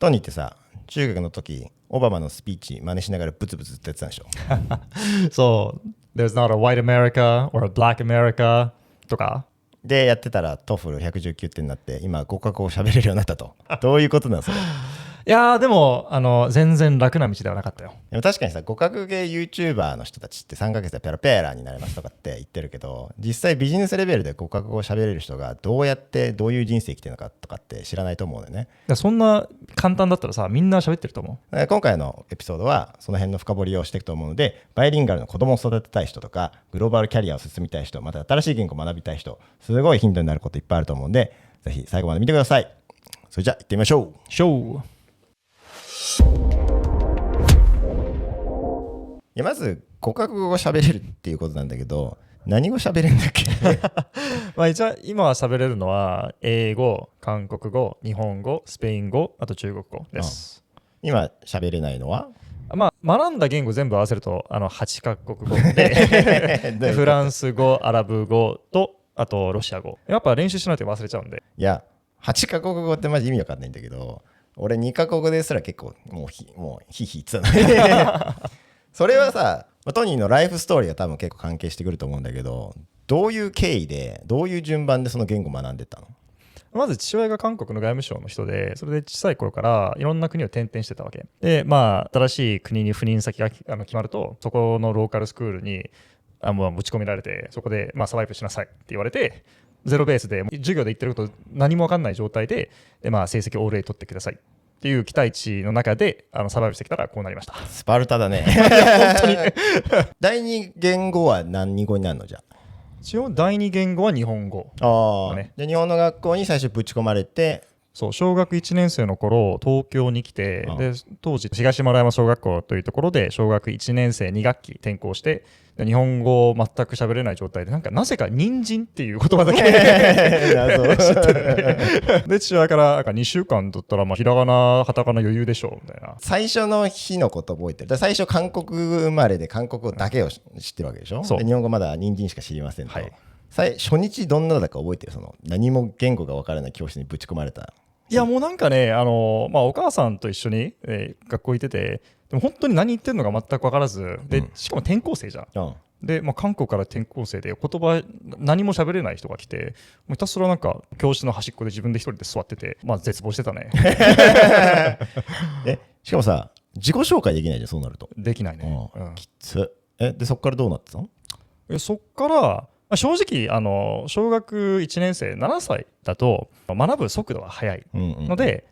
トニーってさ、中学の時オバマのスピーチ真似しながらブツブツってやってたんでしょ。そう、There's not a white America or a black America とか。でやってたらトフル119点になって今5カ国語喋れるようになったと。どういうことなんそれ。いやーでも全然楽な道ではなかったよ。でも確かにさ、語学系 YouTuber の人たちって3ヶ月でペラペラになれますとかって言ってるけど、実際ビジネスレベルで語学語を喋れる人がどうやってどういう人生生きてるのかとかって知らないと思うんだよね。そんな簡単だったらさ、みんな喋ってると思う。今回のエピソードはその辺の深掘りをしていくと思うので、バイリンガルの子供を育てたい人とかグローバルキャリアを進みたい人、また新しい言語を学びたい人、すごいヒントになることいっぱいあると思うんで、ぜひ最後まで見てください。それじゃあ行ってみましょう。ショー。いやまず語学語が喋れるっていうことなんだけど、何語喋れるんだっけ。まあ一応今は喋れるのは英語、韓国語、日本語、スペイン語、あと中国語です。今喋れないのはまあ学んだ言語全部合わせると8カ国語でフランス語、アラブ語とあとロシア語。やっぱ練習しないと忘れちゃうんで。いや8カ国語ってマジ意味わかんないんだけど、俺2カ国語ですら結構もうヒヒ言ってたの。それはさ、トニーのライフストーリーが多分結構関係してくると思うんだけど、どういう経緯でどういう順番でその言語を学んでったの？まず父親が韓国の外務省の人で、それで小さい頃からいろんな国を転々してたわけで、まあ新しい国に赴任先が決まると、そこのローカルスクールにもうぶち込められて、そこでサバイブしなさいって言われて、ゼロベースで授業で言ってること何も分かんない状態で、成績オール A 取ってくださいっていう期待値の中でサバイブしてきたらこうなりました。スパルタだね。本当に。第二言語は何語になるの？じゃ一応第二言語は日本語。あ、ね、で日本の学校に最初ぶち込まれて、そう小学1年生の頃東京に来て、で当時東村山小学校というところで小学1年生2学期転校して、で日本語を全く喋れない状態でなぜか人参っていう言葉だけ知ってる。で父親から2週間だったらひらがなカタカナ余裕でしょみたいな。最初の日のこと覚えてる。最初韓国生まれで韓国語だけを知ってるわけでしょ。で日本語まだ人参しか知りませんと、はい、初日どんなだか覚えてる？その何も言語が分からない教室にぶち込まれた。いやもうねお母さんと一緒に、学校行ってて、でも本当に何言ってるのか全く分からずで、しかも転校生じゃん、で、韓国から転校生で言葉何も喋れない人が来て、ひたすら教室の端っこで自分で一人で座ってて、絶望してたね。しかもさ自己紹介できないじゃん。そうなるとできないね、きつ。でそっからどうなってたの？そっから正直小学1年生7歳だと学ぶ速度が速いので、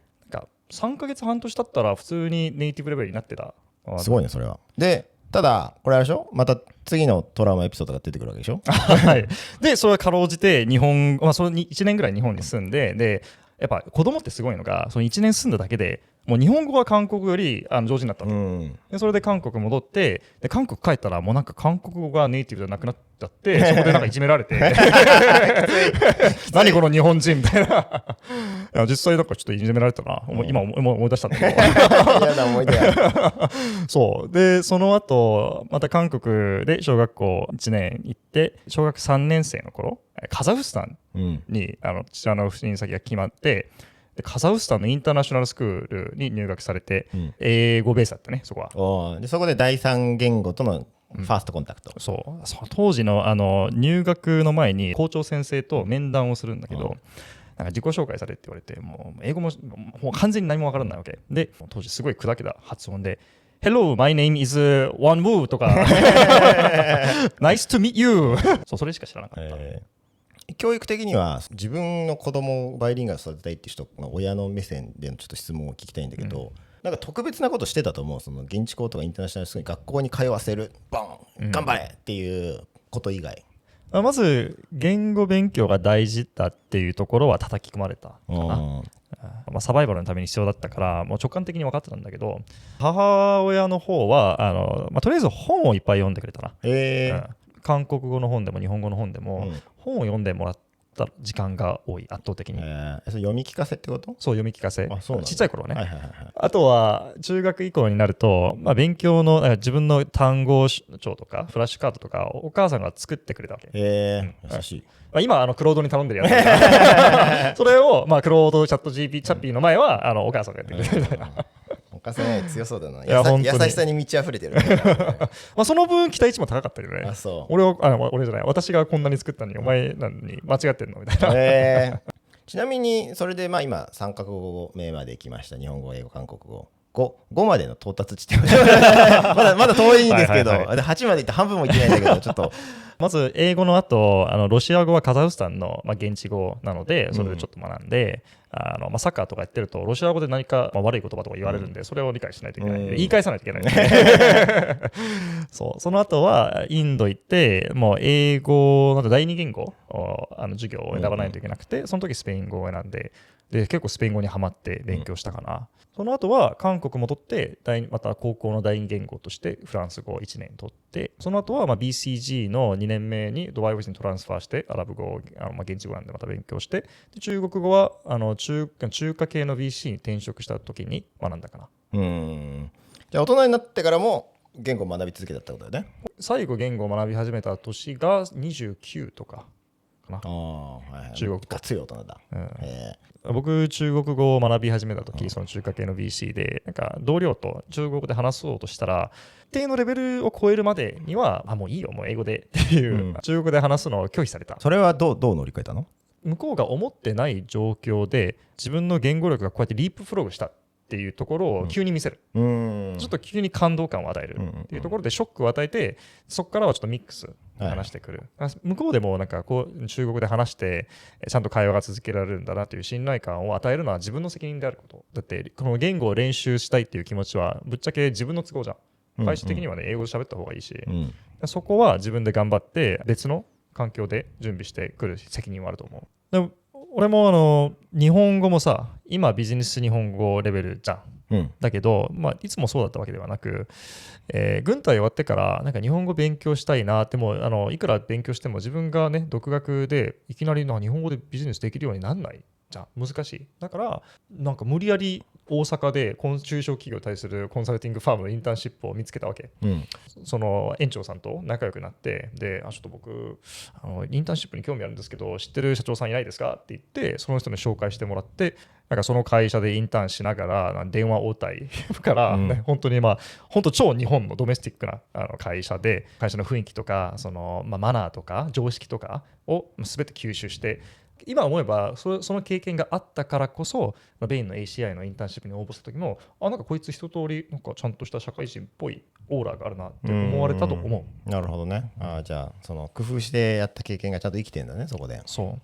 3ヶ月半年経ったら普通にネイティブレベルになってた。すごいねそれは。でただこれあれでしょ、また次のトラウマエピソードが出てくるわけでしょ。はい。でそれはかろうじて日本、それに1年ぐらい日本に住んで、でやっぱ子供ってすごいのが、その1年住んだだけでもう日本語が韓国語より上手になったと、でそれで韓国戻って、で韓国帰ったらもう韓国語がネイティブじゃなくなっちゃって、そこでいじめられて何この日本人みたいな。いや実際ちょっといじめられたな、今思い出したんだけど。嫌な思い出や。そうでその後また韓国で小学校1年行って、小学3年生の頃カザフスタンに、父親の赴任先が決まって、でカザフスタンのインターナショナルスクールに入学されて、英語ベースだったねそこは。でそこで第三言語とのファーストコンタクト、その当時の入学の前に校長先生と面談をするんだけど、自己紹介されって言われて、もう英語も完全に何もわからないわけで、当時すごい砕けた発音でHello, my name is Won Woo とかNice to meet you それしか知らなかった。教育的には自分の子供をバイリンガル育てたいっていう人、親の目線でのちょっと質問を聞きたいんだけど、特別なことしてたと思う？その現地校とかインターナショナルスクールに学校に通わせる、ボン頑張れっていうこと以外、まず言語勉強が大事だっていうところは叩き込まれたかな。サバイバルのために必要だったからもう直感的に分かってたんだけど、母親の方はとりあえず本をいっぱい読んでくれたな。韓国語の本でも日本語の本でも、本を読んでもらっった時間が多い、圧倒的に。それ読み聞かせってこと？そう、読み聞かせ。あ、そうなんだ。ちっちゃい頃はね。はいはいはいはい。あとは中学以降になると、まあ、勉強の自分の単語帳とかフラッシュカードとかお母さんが作ってくれたわけ。優しい。まあ、今クロードに頼んでるやつだからそれを、まあ、クロードチャット GP チャッピーの前はお母さんがやってくれるみたいな。お母さんね強そうだな。いや本当に優しさに満ち溢れてる、まあその分期待値も高かったけどね。あ、そう。俺じゃない、私がこんなに作ったのにお前なのに間違ってんのみたいな。ちなみにそれでまあ今3カ国語目まで来ました。日本語、英語、韓国語。5までの到達地点まだ遠いんですけど、8まで行って半分も行ってないんだけど、ちょっとまず英語の後ロシア語はカザフスタンの、まあ、現地語なのでそれでちょっと学んで、まあ、サッカーとかやってるとロシア語で何か、まあ、悪い言葉とか言われるんで、それを理解しないといけない、言い返さないといけない、その後はインド行ってもう英語なんか第二言語授業を選ばないといけなくて、その時スペイン語を選んで結構スペイン語にはまって勉強したかな、その後は韓国も取ってまた高校の第二言語としてフランス語を1年取って、その後はまあ BCG の2年目にドバイオフィスにトランスファーしてアラブ語をまあ現地語なんでまた勉強して、で中国語は中華系の BC に転職した時に学んだかな。じゃあ大人になってからも言語を学び続けたってことだよね。最後言語を学び始めた年が29とかかな。中国と強い大人だ。僕中国語を学び始めた時、その中華系の BC でなんか同僚と中国語で話そうとしたら一定のレベルを超えるまでにはもういいよもう英語でっていう、中国語で話すのを拒否された。それはどう乗り換えたの？向こうが思ってない状況で自分の言語力がこうやってリープフログしたっていうところを急に見せる、ちょっと急に感動感を与えるっていうところでショックを与えて、そこからはちょっとミックス話してくる、向こうでもなんかこう中国で話してちゃんと会話が続けられるんだなという信頼感を与えるのは自分の責任であること。だってこの言語を練習したいっていう気持ちはぶっちゃけ自分の都合じゃん。最終的にはね英語で喋った方がいいし、そこは自分で頑張って別の環境で準備してくる責任はあると思う。でも俺も日本語もさ今ビジネス日本語レベルじゃん、だけど、まあ、いつもそうだったわけではなく、軍隊終わってからなんか日本語勉強したいなってもいくら勉強しても自分がね独学でいきなり日本語でビジネスできるようになんないじゃん。難しい。だからなんか無理やり大阪で中小企業に対するコンサルティングファームのインターンシップを見つけたわけ、その園長さんと仲良くなって、でちょっと僕インターンシップに興味あるんですけど知ってる社長さんいないですかって言ってその人に紹介してもらって、なんかその会社でインターンしながら電話応対から、本当に本当超日本のドメスティックな会社で会社の雰囲気とかマナーとか常識とかを全て吸収して、今思えばその経験があったからこそベインの ACI のインターンシップに応募した時もなんかこいつ一通りなんかちゃんとした社会人っぽいオーラがあるなって思われたと思う。なるほどね。じゃあその工夫してやった経験がちゃんと生きてんだねそこで。そ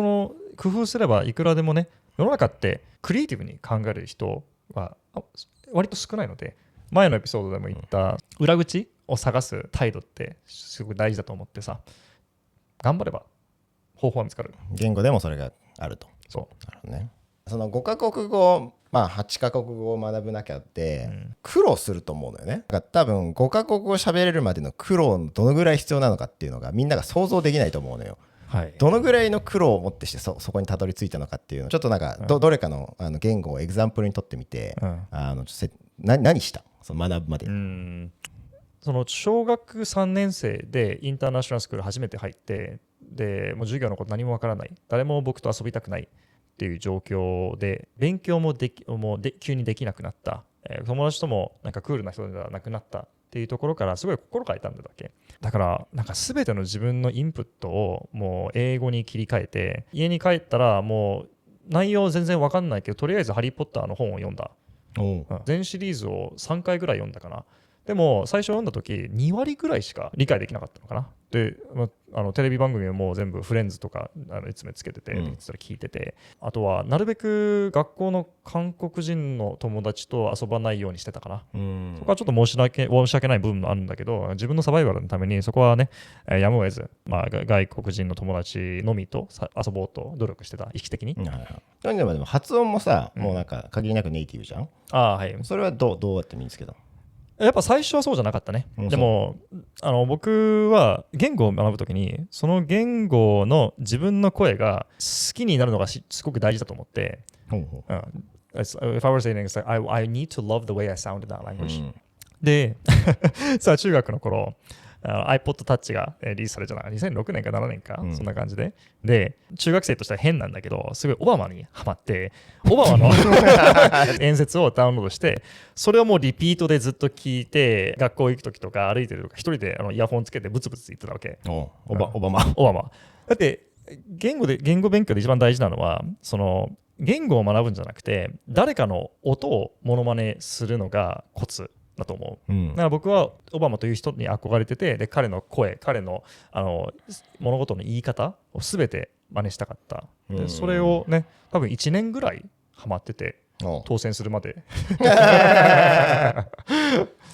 の工夫すればいくらでもね、世の中ってクリエイティブに考える人は割と少ないので、前のエピソードでも言った裏口を探す態度ってすごく大事だと思ってさ、頑張れば方法は見つかる。言語でもそれがあると。なるほどね。その5カ国語、8カ国語を学ぶなきゃって苦労すると思うのよね。多分5カ国語喋れるまでの苦労どのぐらい必要なのかっていうのがみんなが想像できないと思うのよ。どのぐらいの苦労をもってしてそこにたどり着いたのかっていうのをちょっとなんかどれかの言語をエグザンプルにとってみて、何したその学ぶまで。その小学3年生でインターナショナルスクール初めて入って、でもう授業のこと何もわからない、誰も僕と遊びたくないっていう状況で勉強も急にできなくなった、友達ともなんかクールな人ではなくなったっていうところからすごい心が痛んだわけだから、なんか全ての自分のインプットをもう英語に切り替えて、家に帰ったらもう内容全然わかんないけどとりあえずハリーポッターの本を読んだ。全シリーズを3回ぐらい読んだかな。でも最初読んだ時2割ぐらいしか理解できなかったのかな。で、テレビ番組も全部フレンズとかいつもつけてて、それ聞いてて、あとはなるべく学校の韓国人の友達と遊ばないようにしてたかな。そこはちょっと申し訳ない部分もあるんだけど、自分のサバイバルのためにそこはねやむを得ず、外国人の友達のみと遊ぼうと努力してた、意識的に。でも発音もさ、もうなんか限りなくネイティブじゃん。はい。それはどうやって身につけたの？やっぱ最初はそうじゃなかったね。でも僕は言語を学ぶときにその言語の自分の声が好きになるのがすごく大事だと思って、If I were saying it, it's like I need to love the way I sound in that language、でさあ中学の頃iPod Touch がリリースされたのが2006年か7年か、そんな感じで。で、中学生としては変なんだけど、すごいオバマにハマって、オバマの演説をダウンロードして、それをもうリピートでずっと聞いて、学校行くときとか歩いてるとか、一人でイヤホンつけてブツブツ言ってたわけ。オバマ。だって、言語勉強で一番大事なのは、言語を学ぶんじゃなくて、誰かの音をモノマネするのがコツだと思う。だから僕はオバマという人に憧れてて、で彼の声、彼の物事の言い方を全て真似したかった。でそれをね、多分1年ぐらいハマってて、当選するまで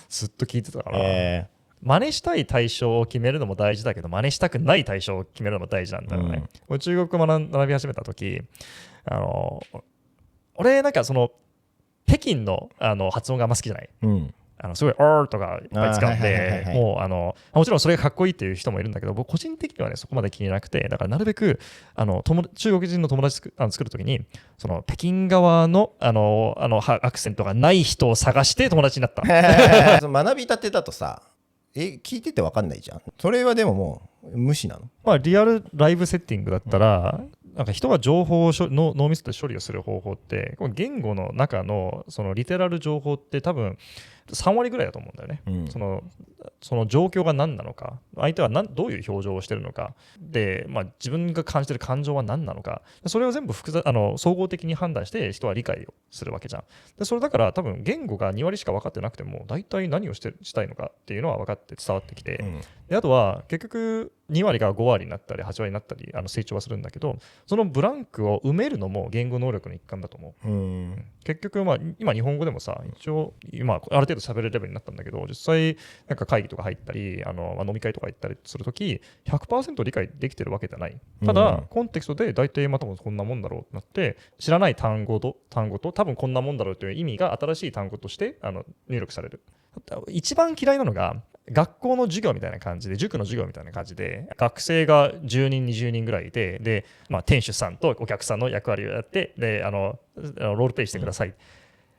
ずっと聞いてたから。真似したい対象を決めるのも大事だけど、真似したくない対象を決めるのも大事なんだよね。中国語を学び始めた時、俺なんか北京の発音があんま好きじゃない。すごい「R」とかいっぱい使うんで、もちろんそれがかっこいいっていう人もいるんだけど、僕個人的にはねそこまで気になくて、だからなるべく中国人の友達作るときに北京側のアクセントがない人を探して友達になった。学びたてだとさ、聞いてて分かんないじゃん。それはでももう無視なの？リアルライブセッティングだったら、なんか人が情報を脳みそで処理をする方法って、言語の中のリテラル情報って多分3割ぐらいだと思うんだよね。その状況が何なのか、相手はどういう表情をしてるのかで、自分が感じてる感情は何なのか、それを全部総合的に判断して人は理解をするわけじゃん。でそれだから多分言語が2割しか分かってなくても大体何をしたいのかっていうのは分かって伝わってきて、であとは結局2割が5割になったり8割になったり成長はするんだけど、そのブランクを埋めるのも言語能力の一環だと思う。結局今日本語でもさ、一応今ある程度喋れるレベルになったんだけど、実際なんか会議とか入ったり飲み会とか行ったりするとき 100% 理解できてるわけじゃない。ただコンテクストで大体多分こんなもんだろうってなって、知らない単語と多分こんなもんだろうという意味が新しい単語として入力される。一番嫌いなのが学校の授業みたいな感じで、塾の授業みたいな感じで、学生が10人20人ぐらいいて、で、店主さんとお客さんの役割をやって、でロールプレイしてください。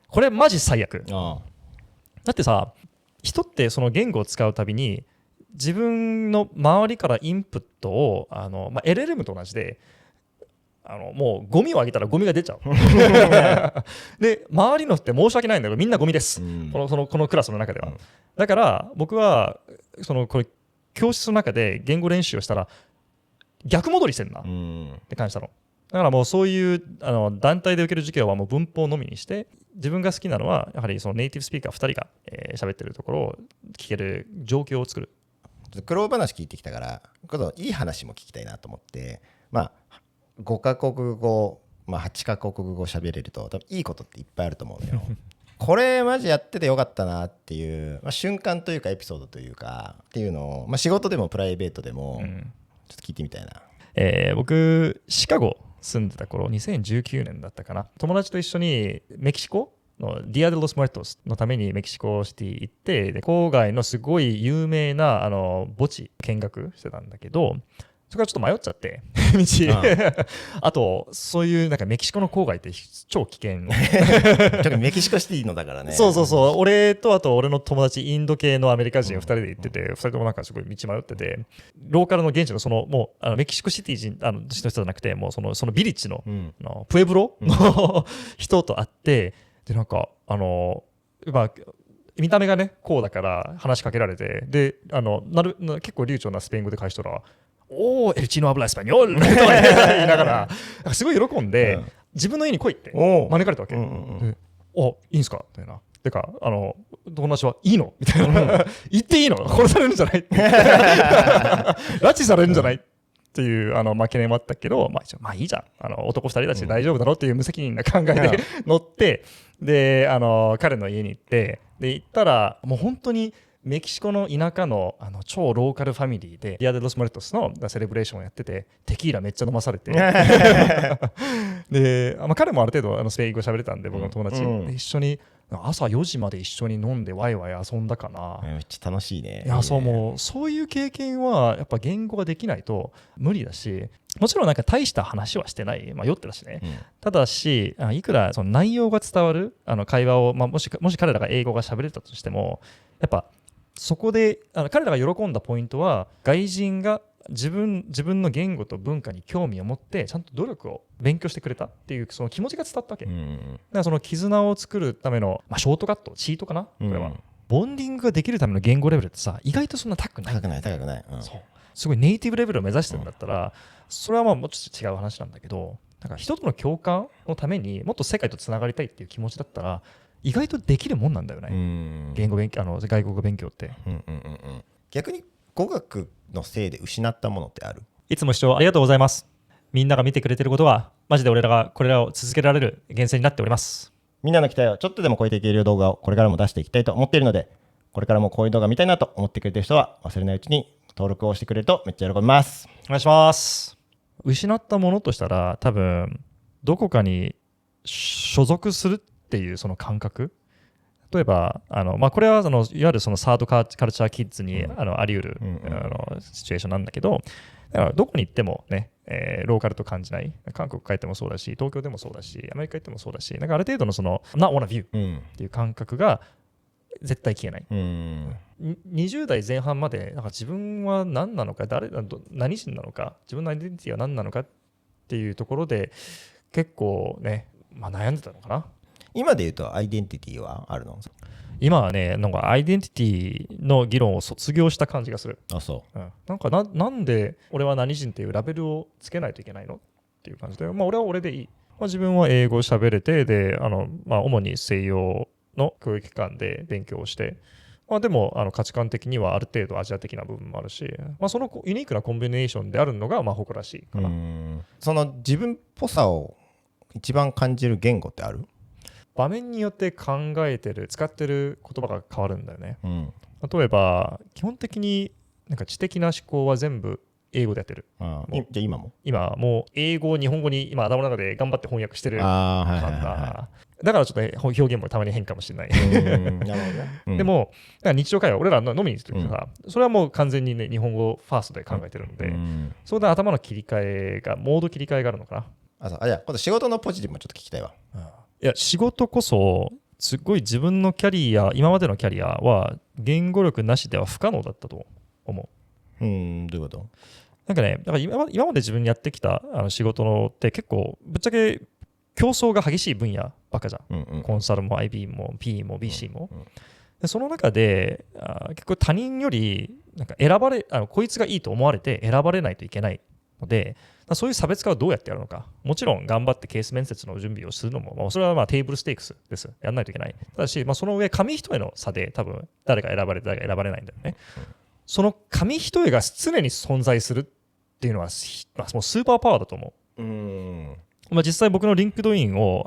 これマジ最悪。だってさ、人ってその言語を使うたびに自分の周りからインプットをLLM と同じで、もうゴミをあげたらゴミが出ちゃうで周りのって申し訳ないんだけどみんなゴミです、このクラスの中では。だから僕はこれ教室の中で言語練習をしたら逆戻りしてんなって感じたの。だからもうそういう団体で受ける授業はもう文法のみにして、自分が好きなのはやはりそのネイティブスピーカー2人が喋ってるところを聞ける状況を作る。苦労話聞いてきたから、いい話も聞きたいなと思って、5カ国語、8カ国語喋れると多分いいことっていっぱいあると思うんだよこれマジやっててよかったなっていう、瞬間というかエピソードというかっていうのを、仕事でもプライベートでもちょっと聞いてみたいな。僕シカゴ住んでた頃2019年だったかな、友達と一緒にメキシコのディア・デ・ロス・ムエルトスのためにメキシコシティ行って、で郊外のすごい有名な墓地見学してたんだけど、そこからちょっと迷っちゃって道あとそういうなんかメキシコの郊外って超危険特にメキシコシティのだからね。そう俺とあと俺の友達インド系のアメリカ人2人で行ってて、2人ともなんかすごい道迷ってて、ローカルの現地のもうメキシコシティ人の人じゃなくて、もうそのビリッジの、プエブロの人と会って、でなんか見た目がねこうだから話しかけられて、で結構流暢なスペイン語で返したらおーエルチーノアブラエスパニョルとか言いながらすごい喜んで、自分の家に来いって招かれたわけ。お、いいんすかみたいな。てか友達はいいのみたいな言っていいの殺されるんじゃない拉致されるんじゃないっていう懸念もあったけど、いいじゃん、男2人だし大丈夫だろっていう無責任な考えで乗って、で彼の家に行って、で行ったらもう本当にメキシコの田舎の超ローカルファミリーでディア・デ・ロス・モレトスのセレブレーションをやってて、テキーラめっちゃ飲まされてで、彼もある程度スペイン語喋れたんで僕の友達、一緒に朝4時まで一緒に飲んでワイワイ遊んだかな。めっちゃ楽しいね。いや、そう、もうそういう経験はやっぱ言語ができないと無理だし、もちろんなんか大した話はしてない、酔ってたしね、ただしいくらその内容が伝わる会話を、もし彼らが英語が喋れたとしても、やっぱそこで彼らが喜んだポイントは、外人が自分の言語と文化に興味を持ってちゃんと努力を勉強してくれたっていうその気持ちが伝わったわけ、だからその絆を作るための、ショートカットチートかな、これは、ボンディングができるための言語レベルってさ、意外とそんな高くない。そうすごいネイティブレベルを目指してるんだったら、それはもうちょっと違う話なんだけど、なんか人との共感のためにもっと世界とつながりたいっていう気持ちだったら意外とできるもんなんだよね、言語勉強外国語勉強って、逆に語学のせいで失ったものってある？いつも視聴ありがとうございます。みんなが見てくれてることはマジで俺らがこれらを続けられる源泉になっております。みんなの期待をちょっとでも超えていける動画をこれからも出していきたいと思っているので、これからもこういう動画見たいなと思ってくれてる人は忘れないうちに登録をしてくれるとめっちゃ喜びます。お願いします。失ったものとしたら、多分どこかに所属するっていうその感覚、例えばこれはいわゆるそのサードカルチャーキッズにあり得るシチュエーションなんだけど、だからどこに行ってもね、ローカルと感じない。韓国帰ってもそうだし、東京でもそうだし、アメリカ行ってもそうだし、なんかある程度のその not one of you っていう感覚が絶対消えない。20代前半までなんか自分は何なのか、何人なのか、自分のアイデンティティは何なのかっていうところで結構ね、悩んでたのかな。今で言うとアイデンティティはあるの？今はね、なんかアイデンティティの議論を卒業した感じがする。あ、そう。なんかなんで俺は何人っていうラベルをつけないといけないのっていう感じで、俺は俺でいい。自分は英語を喋れて、で、主に西洋の教育機関で勉強をして、でも価値観的にはある程度アジア的な部分もあるし、そのユニークなコンビネーションであるのが誇らしいかな。その自分っぽさを一番感じる言語ってある？場面によって考えてる使ってる言葉が変わるんだよね、例えば基本的になんか知的な思考は全部英語でやってる。じゃあ今もう英語を日本語に今頭の中で頑張って翻訳してるだからちょっと表現もたまに変かもしれない。でも日常会話俺ら飲みに行くときさ、それはもう完全にね日本語ファーストで考えてるので、それで頭の切り替えがモード切り替えがあるのかな。じゃあ今度仕事のポジティブもちょっと聞きたいわ。いや仕事こそすごい自分のキャリア、今までのキャリアは言語力なしでは不可能だったと思う。どういうこと？なんかね、だから今まで自分にやってきた仕事のって結構ぶっちゃけ競争が激しい分野ばっかじゃん、コンサルも IB も P も BC も、でその中で結構他人よりなんかこいつがいいと思われて選ばれないといけないので、そういう差別化をどうやってやるのか。もちろん頑張ってケース面接の準備をするのも、それはテーブルステークスです。やらないといけない。ただし、その上、紙一重の差で多分誰が選ばれて誰が選ばれないんだよね。その紙一重が常に存在するっていうのは、もうスーパーパワーだと思う。実際僕のリンクドインを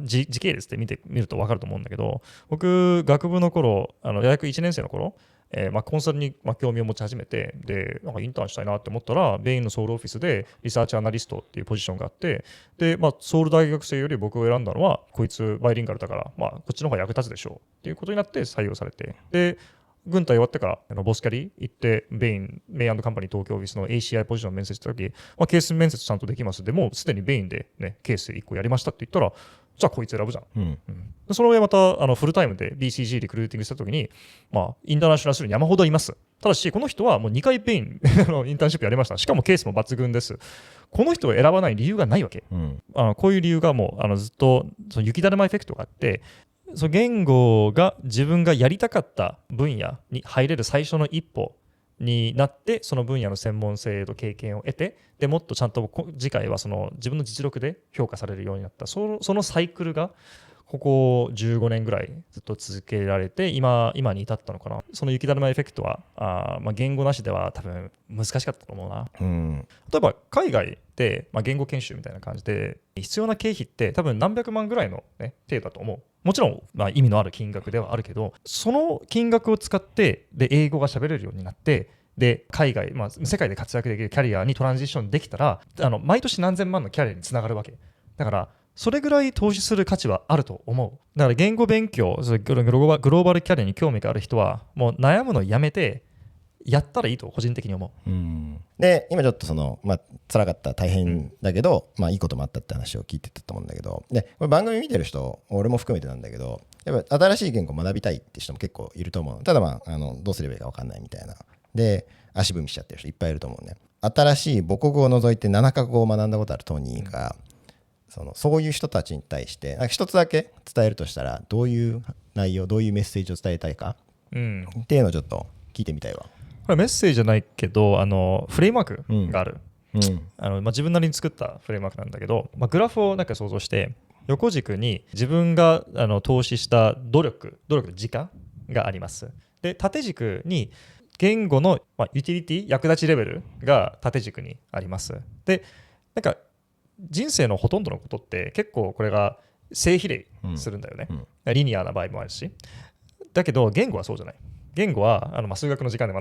時系列で見ると分かると思うんだけど、僕学部の頃大学1年生の頃、コンサルに興味を持ち始めて、でなんかインターンしたいなって思ったらベインのソウルオフィスでリサーチアナリストっていうポジションがあって、で、ソウル大学生より僕を選んだのはこいつバイリンガルだから、こっちの方が役立つでしょうっていうことになって採用されて、で軍隊終わってからボスキャリ行ってベインメイ&カンパニー東京オフィスの ACI ポジション面接した時、ケース面接ちゃんとできますでもうすでにベインで、ケース1個やりましたって言ったら、じゃあこいつ選ぶじゃん、その上またフルタイムで BCG リクルーティングした時に、インターナショナルスルーに山ほどいます。ただしこの人はもう2回ベインインターンシップやりました。しかもケースも抜群です。この人を選ばない理由がないわけ、こういう理由がもうずっとその雪だるまエフェクトがあって、その言語が自分がやりたかった分野に入れる最初の一歩になって、その分野の専門性と経験を得て、でもっとちゃんと次回はその自分の実力で評価されるようになった、そのサイクルがここ15年ぐらいずっと続けられて今に至ったのかな。その雪だるまエフェクトは言語なしでは多分難しかったと思うな、例えば海外で、言語研修みたいな感じで必要な経費って多分何百万ぐらいの、程度だと思う。もちろん、意味のある金額ではあるけど、その金額を使ってで英語が喋れるようになって、で海外、世界で活躍できるキャリアにトランジションできたら毎年何千万のキャリアにつながるわけだから、それぐらい投資する価値はあると思う。だから言語勉強、それグローバルキャリアに興味がある人はもう悩むのやめてやったらいいと個人的に思う。で今ちょっと辛かった大変だけど、いいこともあったって話を聞いてたと思うんだけど、でこれ番組見てる人俺も含めてなんだけど、やっぱ新しい言語を学びたいって人も結構いると思う。ただどうすればいいか分かんないみたいなで足踏みしちゃってる人いっぱいいると思うね。新しい母国語を除いて7カ国語を学んだことあるトニーが、そういう人たちに対して一つだけ伝えるとしたらどういう内容、どういうメッセージを伝えたいか、っていうのをちょっと聞いてみたいわ。これメッセージじゃないけどフレームワークがある、自分なりに作ったフレームワークなんだけど、グラフをなんか想像して横軸に自分が投資した努力の時間があります。で縦軸に言語の、ユーティリティ役立ちレベルが縦軸にあります。でなんか人生のほとんどのことって結構これが正比例するんだよね、リニアな場合もあるし。だけど言語はそうじゃない。言語は数学の時間で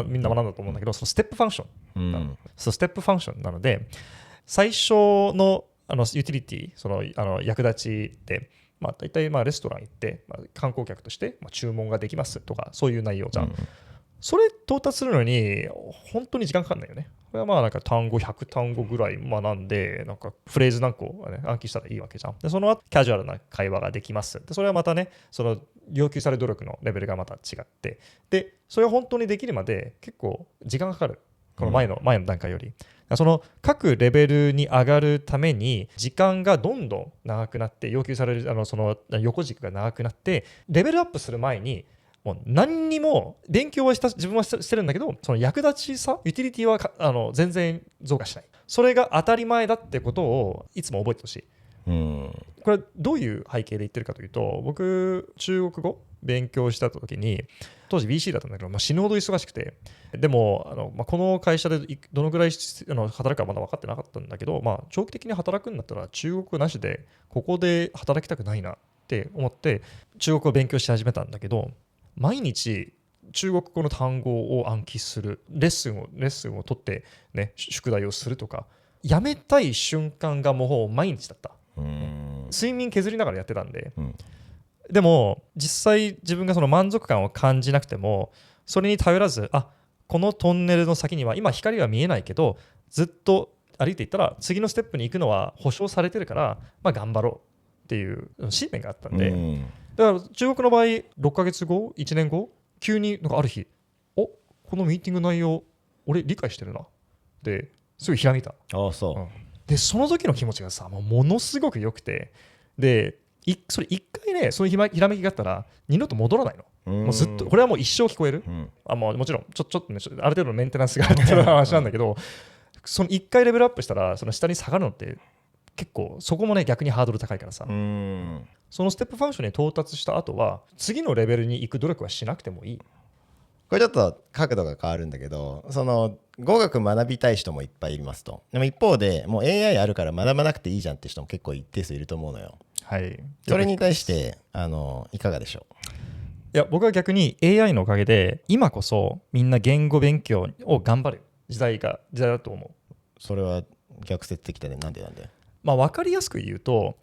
みんな学んだと思うんだけど、そのステップファンクション、そのステップファンクションなので、最初のユーティリティ、役立ちって、大体レストラン行って、観光客として注文ができますとか、そういう内容じゃん。それ到達するのに本当に時間かかんないよね。これはなんか単語100単語ぐらい学んで、なんかフレーズ何個、暗記したらいいわけじゃん。でその後キャジュアルな会話ができます。でそれはまたね、その要求される努力のレベルがまた違って、でそれは本当にできるまで結構時間がかかる。この前の段階より。その各レベルに上がるために時間がどんどん長くなって、要求されるその横軸が長くなって、レベルアップする前にもう何にも勉強は自分はしてるんだけど、その役立ちさ、ユーティリティは全然増加しない。それが当たり前だってことをいつも覚えてほしい。これどういう背景で言ってるかというと、僕中国語勉強した時に当時 BC だったんだけど、死ぬほど忙しくて、でもこの会社でどのぐらい働くかまだ分かってなかったんだけど、長期的に働くんだったら中国語なしでここで働きたくないなって思って中国語を勉強し始めたんだけど、毎日中国語の単語を暗記する、レッスンを取って、宿題をするとか、やめたい瞬間がもう毎日だった。睡眠削りながらやってたんで、でも実際自分がその満足感を感じなくても、それに頼らず、このトンネルの先には今光は見えないけどずっと歩いていったら次のステップに行くのは保証されてるから、頑張ろうっていう信念があったんで、だから中国の場合6ヶ月後1年後急になんかある日、このミーティング内容俺理解してるなですぐひらめいた。でその時の気持ちがさ、ものすごく良くて、でそれ一回ね、そのひらめきがあったら二度と戻らないの。もうずっとこれはもう一生聞こえる、もちろんちょっとね、ある程度のメンテナンスがあるっていう話なんだけどその一回レベルアップしたらその下に下がるのって結構そこもね逆にハードル高いからさ、そのステップファンクションに到達した後は次のレベルに行く努力はしなくてもいい。これちょっと角度が変わるんだけど、その語学学びたい人もいっぱいいますと。でも一方でもう AI あるから学ばなくていいじゃんって人も結構一定数いると思うのよ。それに対していかがでしょう。いや僕は逆に AI のおかげで今こそみんな言語勉強を頑張る時代だと思う。それは逆説的だね。なんで分かりやすく言うと、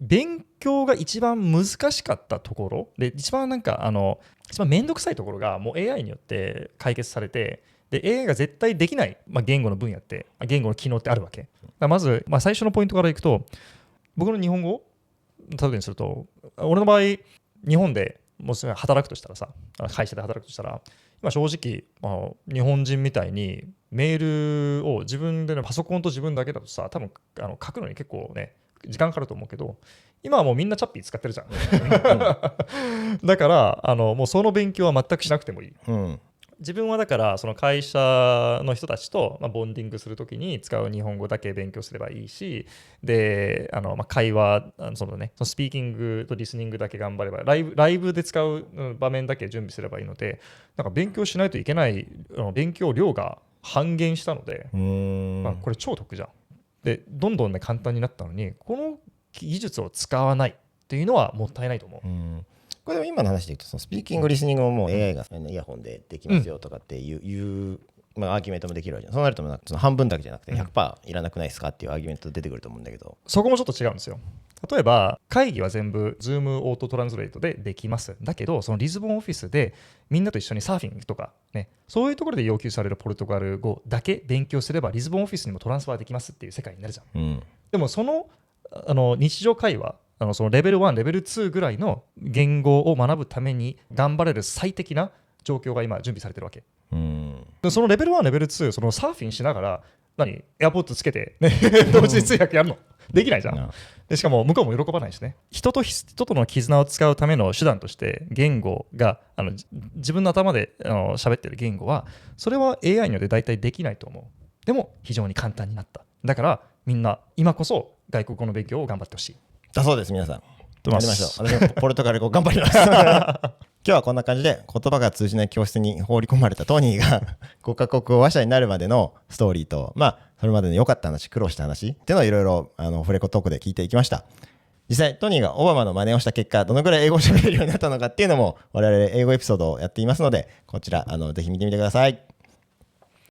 勉強が一番難しかったところで一番一番めんどくさいところがもう AI によって解決されて、で AI が絶対できない、言語の分野って言語の機能ってあるわけ。まず、最初のポイントからいくと、僕の日本語例えにすると、俺の場合日本でもう働くとしたらさ、会社で働くとしたら今正直、日本人みたいにメールを自分で、パソコンと自分だけだとさ、多分書くのに結構ね時間かかると思うけど、今はもうみんなチャッピー使ってるじゃんだからもうその勉強は全くしなくてもいい、自分はだからその会社の人たちとボンディングするときに使う日本語だけ勉強すればいいし、で会話そのスピーキングとリスニングだけ頑張れば、ライブで使う場面だけ準備すればいいので、なんか勉強しないといけない勉強量が半減したので、これ超得じゃん。でどんどんね簡単になったのに、この技術を使わないっていうのはもったいないと思う。これでも今の話で言うと、そのスピーキングリスニングももう AI がイヤホンでできますよとかっていうまあ、アーギュメントもできるわけじゃん。そうなるとその半分だけじゃなくて 100% いらなくないですかっていうアーギュメント出てくると思うんだけど、そこもちょっと違うんですよ。例えば会議は全部 Zoom オートトランスレートでできます。だけどそのリズボンオフィスでみんなと一緒にサーフィンとかね、そういうところで要求されるポルトガル語だけ勉強すればリズボンオフィスにもトランスファーできますっていう世界になるじゃん。うん、でもその日常会話、そのレベル1レベル2ぐらいの言語を学ぶために頑張れる最適な状況が今準備されてるわけ。うん、でそのレベル1レベル2、そのサーフィンしながらエアポッドつけて、ね、同時に通訳やるのできないじゃん。でしかも向こうも喜ばないしね。人と人との絆を使うための手段として言語が自分の頭で喋ってる言語はそれは AI によって大体できないと思う。でも非常に簡単になった。だからみんな今こそ外国語の勉強を頑張ってほしい。だそうです。皆さんややりましょう。私もポルトガル語頑張ります今日はこんな感じで言葉が通じない教室に放り込まれたトニーが5カ国語話者になるまでのストーリーと、まあそれまでの良かった話、苦労した話っていうのをいろいろフレコトークで聞いていきました。実際トニーがオバマの真似をした結果どのくらい英語を喋れるようになったのかっていうのも我々英語エピソードをやっていますので、こちらぜひ見てみてください。